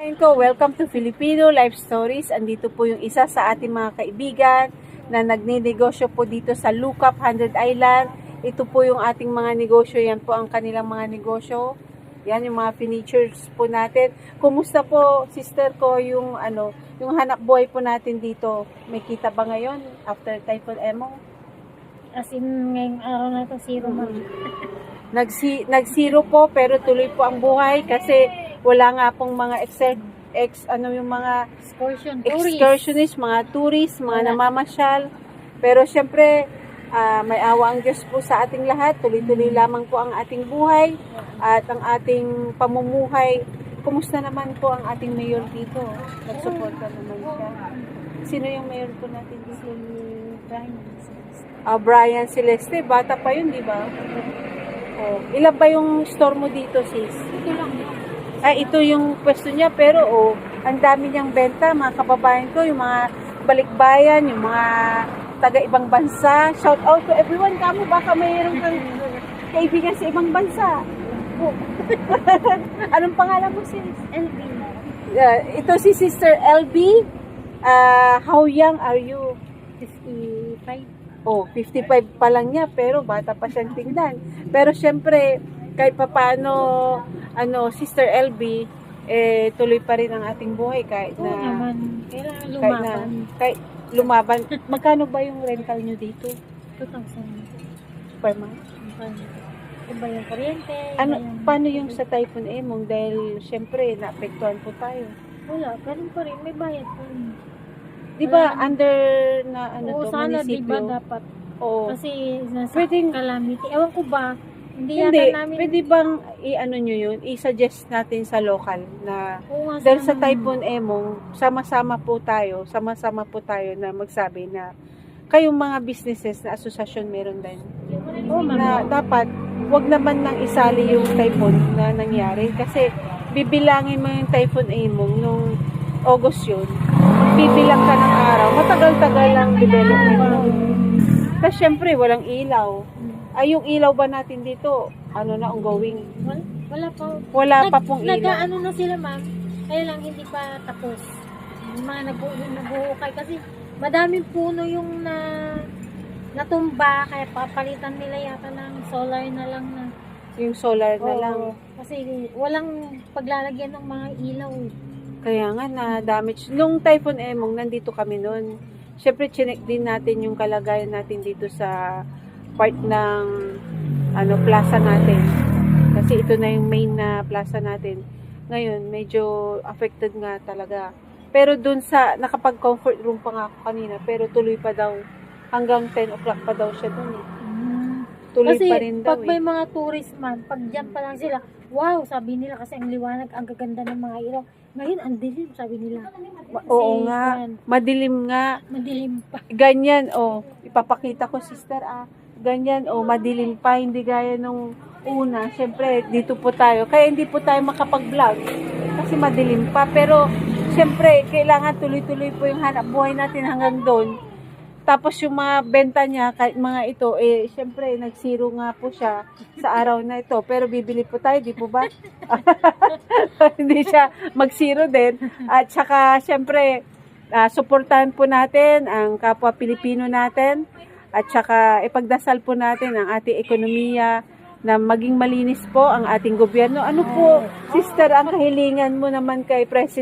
Welcome to Filipino Life Stories. Andito po yung isa sa ating mga kaibigan na nagninegosyo po dito sa Lukap, 100 Island. Ito po yung ating mga negosyo. Yan po ang kanilang mga negosyo. Yan yung mga furnitures po natin. Kumusta po, sister ko, yung hanap buhay po natin dito? May kita ba ngayon after Typhoon Emong? As in, ngayong araw na ito, zero man. Nag-zero po, pero tuloy po ang buhay kasi wala nga pong mga excursionist, mga tourist, mga namamasyal. Pero syempre, may awa ang Diyos po sa ating lahat. Tuloy-tuloy lamang po ang ating buhay at ang ating pamumuhay. Kumusta naman po ang ating mayor dito? Nagsuporta naman siya. Sino yung mayor po natin dito? Brian Celeste. Bata pa yun, di ba? Oh, ilan ba yung store mo dito, sis? Ito lang. Ito yung pwesto niya, pero ang dami niyang benta, mga kababayan ko, yung mga balikbayan, yung mga taga-ibang bansa. Shout out to everyone. Kamo, baka mayroong kang kaibigan sa ibang bansa. Anong pangalan mo, sis? LB. Ito si Sister LB. How young are you? 55. 55 pa lang niya, pero bata pa siyang tingnan. Pero syempre, kahit papaano, Sister LB, tuloy pa rin ang ating buhay kahit na... Oo naman. Kailangan lumaban. Kahit lumaban. Magkano ba yung rental nyo dito? 2,000 per month? Iba yung kuryente. Paano yung sa Typhoon Emong? Dahil syempre, naapektuhan po tayo. Wala, ganun pa rin. May bayad pa rin. Di ba under na sana munisipyo? di ba dapat? Oo. Kasi nasa Pwedeng- calamity. Ewan ko ba, hindi Hindi, yata namin. pwede bang nyo yun, i-suggest natin sa local na Oo nga, dahil sa sana. Typhoon Emong, sama-sama po tayo na magsabi na kayong mga businesses na asosasyon meron din. Oo, Na ma'am. dapat, wag naman nang isali yung typhoon na nangyari kasi bibilangin mo yung Typhoon Emong nung August yun. Bibilang ka ng araw, matagal-tagal lang development mo. Tapos syempre, walang ilaw. Yung ilaw ba natin dito, ongoing? Wala pa. Wala pa pong ilaw. Nag-ano na sila, ma'am. Kaya lang hindi pa tapos. Yung mga nabuhukay kasi madaming puno yung natumba kaya papalitan nila yata ng solar na lang na. Yung solar na lang. Kasi walang paglalagyan ng mga ilaw. Kaya nga na-damage. Nung Typhoon Emong, nandito kami noon. Syempre, chinek din natin yung kalagayan natin dito sa part ng plaza natin. Kasi ito na yung main na plaza natin. Ngayon, medyo affected nga talaga. Pero dun sa, nakapag-comfort room pa nga ako kanina, pero tuloy pa daw. Hanggang 10 o'clock pa daw siya dun eh. Tuloy Kasi pa rin daw pag may mga tourist man, pag dyan pa lang sila, wow, sabi nila kasi ang liwanag, ang gaganda ng mga ilaw. Ngayon, ang dilim, sabi nila. Oo nga, madilim nga. Madilim pa. Ganyan, ipapakita ko, sister, ganyan, madilim pa, hindi gaya nung una. Siyempre, dito po tayo. Kaya hindi po tayo makapag-vlog kasi madilim pa. Pero, siyempre, kailangan tuloy-tuloy po yung hanap buhay natin hanggang doon. Tapos yung mga benta niya, kahit mga ito, siyempre, nag-zero nga po siya sa araw na ito. Pero bibili po tayo, di po ba? Hindi siya mag-zero din. At saka, siyempre, suportahan po natin ang kapwa Pilipino natin. At saka, ipagdasal po natin ang ating ekonomiya na maging malinis po ang ating gobyerno. Ano po, sister, ang kahilingan mo naman kay President?